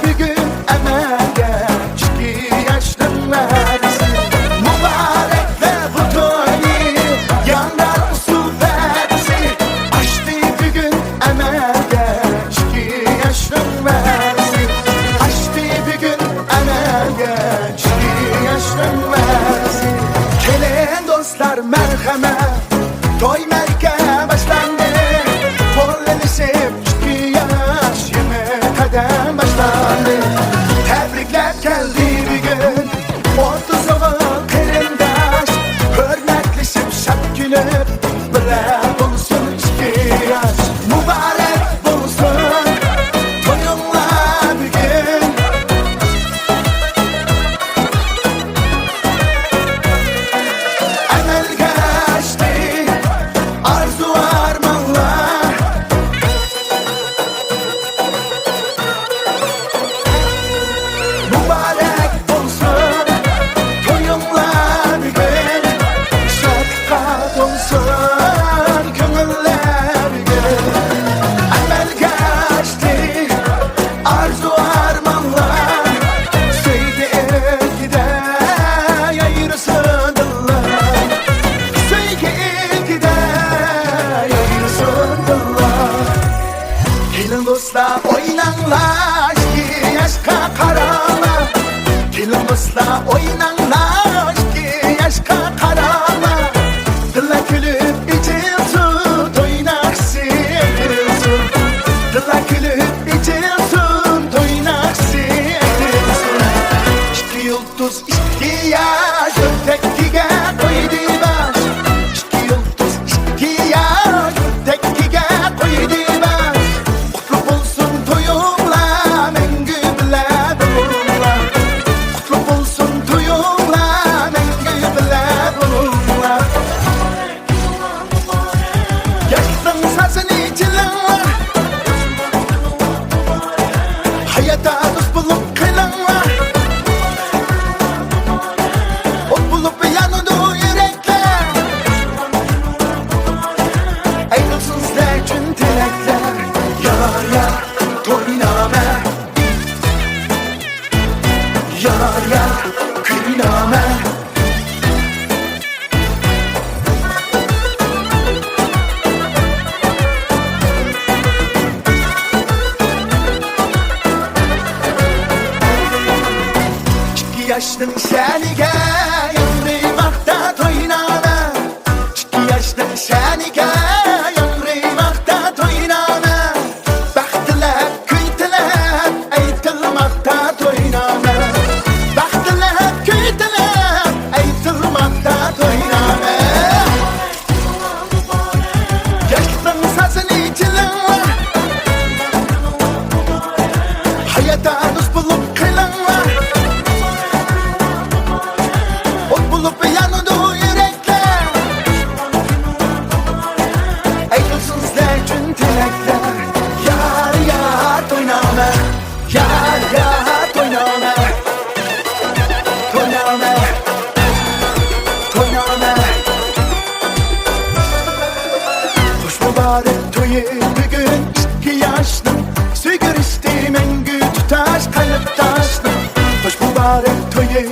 bir gün emelge 2 yaşın versin. Mübarek ve bu toyu yandan su versin. Açtı bir gün emelge 2 yaşın versin. Açtı bir gün emelge 2 yaşın versin. Gelen dostlar merhamet, toy merke başlandı. Pollenişip 2 yaş yemek kadem başlandı. Tebrikler geldi bir gün, ordu soğuk kırındaş. Hürmetleşip şap gülüp, bırak olsun 2 yaş. Mübarek bulsun toyunla bir gün. Emel geçti, arzu armanlar. Mübarek bulsun toyunla bir gün. Şefkat olsun gönüller bir gün. Emel geçti, arzu armanlar. Söyle gide yayırsındılar. Söyle gide yayırsındılar. Gelin dostlar oynanlar 2 yaşka karala. Gelin dostlar oynanlar 2 yaşka karala. Dilla gülüp içilsin oynaksın. Dilla gülüp içilsin oynaksın. 2 yıldız 2 yaş ötekiye koydu baş. 2 yıldız 2 yaş ötekiye koydu baş. Kutlu olsun toyunla mengü bile bulunla. Kutlu olsun toyunla mengü bile bulunla. Yaşlının sazını çalanlar, hayata dost bulup kılanlar. Ot bulup yanıdı yürekler. Ayrılsın sizler için dilekler. Yar yar toyname, yar yar kıyname. İki yaşın şenige yanrı vakta toyname. 2 yaşın şenige yanrı vakta toyname. Baktılar kıytılar aytılmakta toyname. Baktılar kıytılar aytılmakta toyname. Yaşlının sazını çalanlar, hayata dost bulup kılanlar. Ot bulup yanıdı yürekler. Ayrılsın sizler için dilekler. Yar yar toyname, yar yar toyname. Toyname, toyname. Hoş mübarek toyu bir gün 2 yaşlı. Sigir içtim en güç taş kalıp taşlı. Hoş mübarek toyu